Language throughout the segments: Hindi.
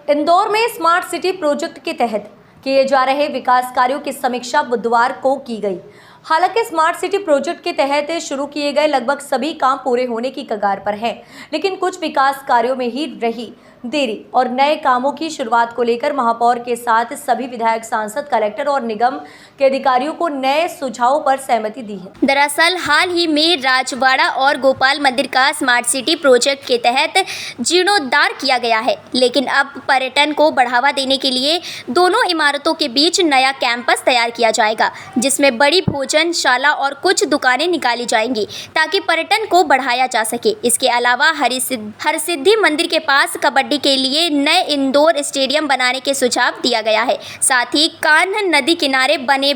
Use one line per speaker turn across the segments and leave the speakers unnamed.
इंदौर में स्मार्ट सिटी प्रोजेक्ट के तहत किए जा रहे विकास कार्यों की समीक्षा बुधवार को की गई। हालांकि स्मार्ट सिटी प्रोजेक्ट के तहत शुरू किए गए लगभग सभी काम पूरे होने की कगार पर हैं, लेकिन कुछ विकास कार्यों में ही रही देरी और नए कामों की शुरुआत को लेकर महापौर के साथ सभी विधायक, सांसद, कलेक्टर और निगम के अधिकारियों को नए सुझावों पर सहमति दी है।
दरअसल हाल ही में राजवाड़ा और गोपाल मंदिर का स्मार्ट सिटी प्रोजेक्ट के तहत जीर्णोद्धार किया गया है, लेकिन अब पर्यटन को बढ़ावा देने के लिए दोनों इमारतों के बीच नया कैंपस तैयार किया जाएगा, जिसमें बड़ी भोजनशाला और कुछ दुकानें निकाली जाएंगी ताकि पर्यटन को बढ़ाया जा सके। इसके अलावा हरसिद्धि मंदिर के पास कबड्डी के लिए नए इंडोर स्टेडियम बनाने के सुझाव दिया गया है। साथ ही कान्ह नदी किनारे बने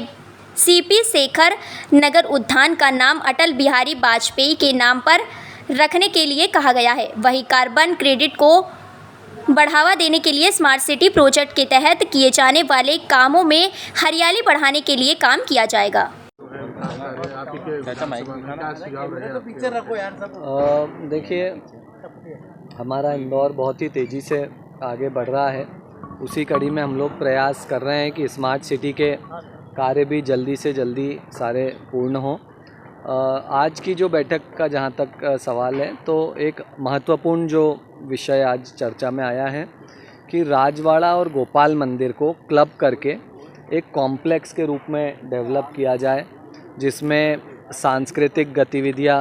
सीपी शेखर नगर उद्यान का नाम अटल बिहारी वाजपेयी के नाम पर रखने के लिए कहा गया है। वहीं कार्बन क्रेडिट को बढ़ावा देने के लिए स्मार्ट सिटी प्रोजेक्ट के तहत किए जाने वाले कामों में हरियाली बढ़ाने के लिए काम किया जाएगा।
देखिए, हमारा इंदौर बहुत ही तेज़ी से आगे बढ़ रहा है। उसी कड़ी में हम लोग प्रयास कर रहे हैं कि स्मार्ट सिटी के कार्य भी जल्दी से जल्दी सारे पूर्ण हों। आज की जो बैठक का जहाँ तक सवाल है, तो एक महत्वपूर्ण जो विषय आज चर्चा में आया है कि राजवाड़ा और गोपाल मंदिर को क्लब करके एक कॉम्प्लेक्स के रूप में डेवलप किया जाए, जिसमें सांस्कृतिक गतिविधियाँ,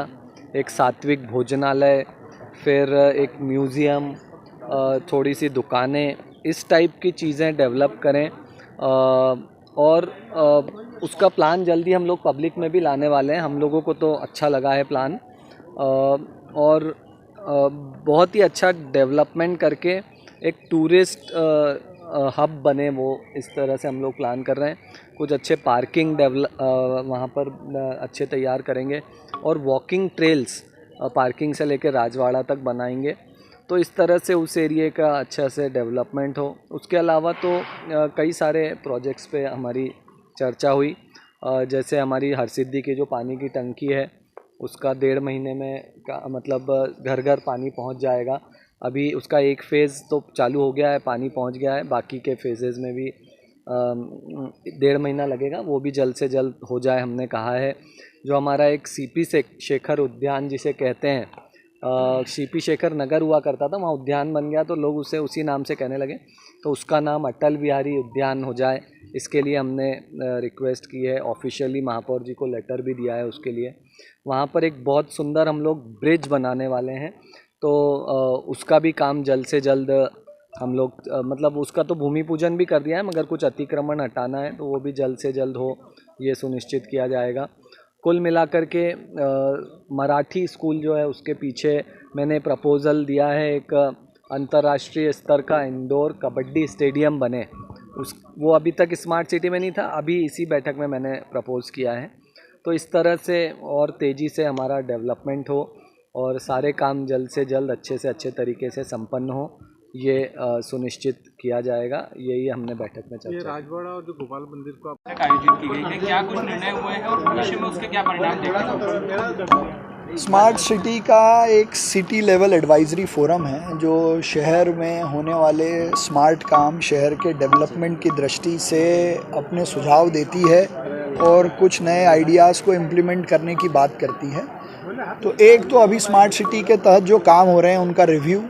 एक सात्विक भोजनालय, फिर एक म्यूज़ियम, थोड़ी सी दुकानें, इस टाइप की चीज़ें डेवलप करें। और उसका प्लान जल्दी हम लोग पब्लिक में भी लाने वाले हैं। हम लोगों को तो अच्छा लगा है प्लान, और बहुत ही अच्छा डेवलपमेंट करके एक टूरिस्ट हब बने, वो इस तरह से हम लोग प्लान कर रहे हैं। कुछ अच्छे पार्किंग वहाँ पर अच्छे तैयार करेंगे और वॉकिंग ट्रेल्स पार्किंग से लेकर राजवाड़ा तक बनाएंगे, तो इस तरह से उस एरिए का अच्छा से डेवलपमेंट हो। उसके अलावा तो कई सारे प्रोजेक्ट्स पे हमारी चर्चा हुई, जैसे हमारी हरसिद्धि की जो पानी की टंकी है, उसका 1.5 महीने में मतलब घर घर पानी पहुंच जाएगा। अभी उसका एक फ़ेज़ तो चालू हो गया है, पानी पहुंच गया है, बाकी के फेजेज़ में भी 1.5 महीना लगेगा, वो भी जल्द से जल्द हो जाए हमने कहा है। जो हमारा एक सीपी शेखर उद्यान जिसे कहते हैं, सीपी शेखर नगर हुआ करता था, वहाँ उद्यान बन गया तो लोग उसे उसी नाम से कहने लगे, तो उसका नाम अटल बिहारी उद्यान हो जाए, इसके लिए हमने रिक्वेस्ट की है। ऑफिशियली महापौर जी को लेटर भी दिया है उसके लिए। वहाँ पर एक बहुत सुंदर हम लोग ब्रिज बनाने वाले हैं, तो उसका भी काम जल्द से जल्द हम लोग मतलब उसका तो भूमि पूजन भी कर दिया है, मगर कुछ अतिक्रमण हटाना है, तो वो भी जल्द से जल्द हो, ये सुनिश्चित किया जाएगा। कुल मिलाकर के मराठी स्कूल जो है उसके पीछे मैंने प्रपोज़ल दिया है, एक अंतर्राष्ट्रीय स्तर का इंडोर कबड्डी स्टेडियम बने। वो अभी तक स्मार्ट सिटी में नहीं था, अभी इसी बैठक में मैंने प्रपोज़ किया है। तो इस तरह से और तेज़ी से हमारा डेवलपमेंट हो और सारे काम जल्द से जल्द अच्छे से अच्छे तरीके से संपन्न हो, ये सुनिश्चित किया जाएगा। यही हमने बैठक में चर्चा।
ये राजवाड़ा और जो गोपाल मंदिर को आयोजित की गई है, क्या कुछ निर्णय हुए हैं और भविष्य में उसके क्या परिणाम देखेंगे?
स्मार्ट सिटी का एक सिटी लेवल एडवाइजरी फोरम है, जो शहर में होने वाले स्मार्ट काम, शहर के डेवलपमेंट की दृष्टि से अपने सुझाव देती है और कुछ नए आइडियाज़ को इम्प्लीमेंट करने की बात करती है। तो एक तो अभी स्मार्ट सिटी के तहत जो काम हो रहे हैं उनका रिव्यू,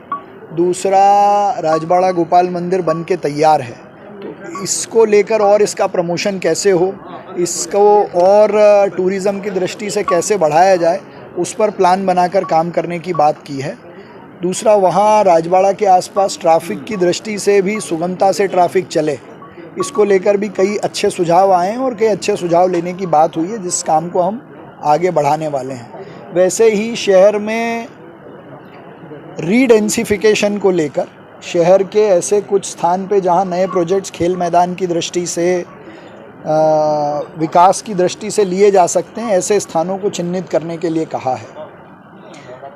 दूसरा राजवाड़ा गोपाल मंदिर बन के तैयार है, तो इसको लेकर और इसका प्रमोशन कैसे हो, इसको और टूरिज़्म की दृष्टि से कैसे बढ़ाया जाए, उस पर प्लान बनाकर काम करने की बात की है। दूसरा, वहाँ राजवाड़ा के आसपास ट्रैफिक की दृष्टि से भी सुगमता से ट्रैफिक चले, इसको लेकर भी कई अच्छे सुझाव आए हैं और कई अच्छे सुझाव लेने की बात हुई है, जिस काम को हम आगे बढ़ाने वाले हैं। वैसे ही शहर में रीडेंसिफिकेशन को लेकर शहर के ऐसे कुछ स्थान पे जहाँ नए प्रोजेक्ट्स खेल मैदान की दृष्टि से विकास की दृष्टि से लिए जा सकते हैं, ऐसे स्थानों को चिन्हित करने के लिए कहा है।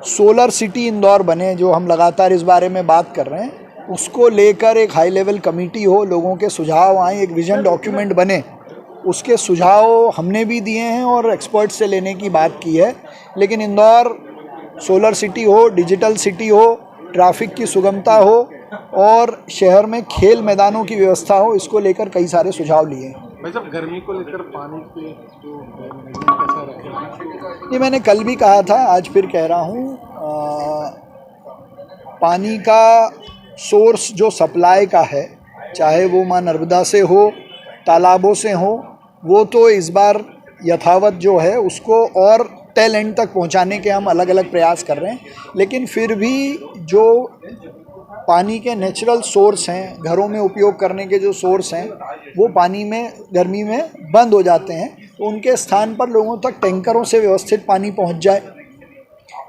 सोलर सिटी इंदौर बने, जो हम लगातार इस बारे में बात कर रहे हैं, उसको लेकर एक हाई लेवल कमेटी हो, लोगों के सुझाव आए, एक विजन डॉक्यूमेंट बने, उसके सुझाव हमने भी दिए हैं और एक्सपर्ट से लेने की बात की है। लेकिन इंदौर सोलर सिटी हो, डिजिटल सिटी हो, ट्रैफिक की सुगमता हो और शहर में खेल मैदानों की व्यवस्था हो, इसको लेकर कई सारे सुझाव लिए हैं।
भाई साहब, गर्मी को लेकर पानी के जो कैसा रखेगा?
ये मैंने कल भी कहा था, आज फिर कह रहा हूँ, पानी का सोर्स जो सप्लाई का है, चाहे वो माँ नर्मदा से हो, तालाबों से हो, वो तो इस बार यथावत जो है उसको और टेल एंड तक पहुंचाने के हम अलग अलग प्रयास कर रहे हैं। लेकिन फिर भी जो पानी के नेचुरल सोर्स हैं, घरों में उपयोग करने के जो सोर्स हैं, वो पानी में गर्मी में बंद हो जाते हैं, तो उनके स्थान पर लोगों तक टैंकरों से व्यवस्थित पानी पहुंच जाए,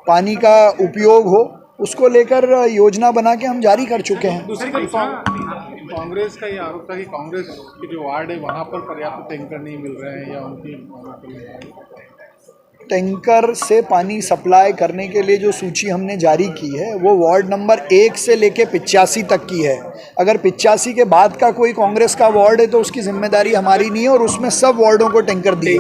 पानी का उपयोग हो, उसको लेकर योजना बना के हम जारी कर चुके हैं।
दूसरी कांग्रेस का ये आरोप था कि कांग्रेस के जो वार्ड है वहाँ पर पर्याप्त टैंकर नहीं मिल रहे हैं या उनकी
टैंकर से पानी सप्लाई करने के लिए जो सूची हमने जारी की है वो वार्ड नंबर 1 से लेके 85 तक की है। अगर 85 के बाद का कोई कांग्रेस का वार्ड है तो उसकी जिम्मेदारी हमारी नहीं है और उसमें सब वार्डों को टैंकर दिए।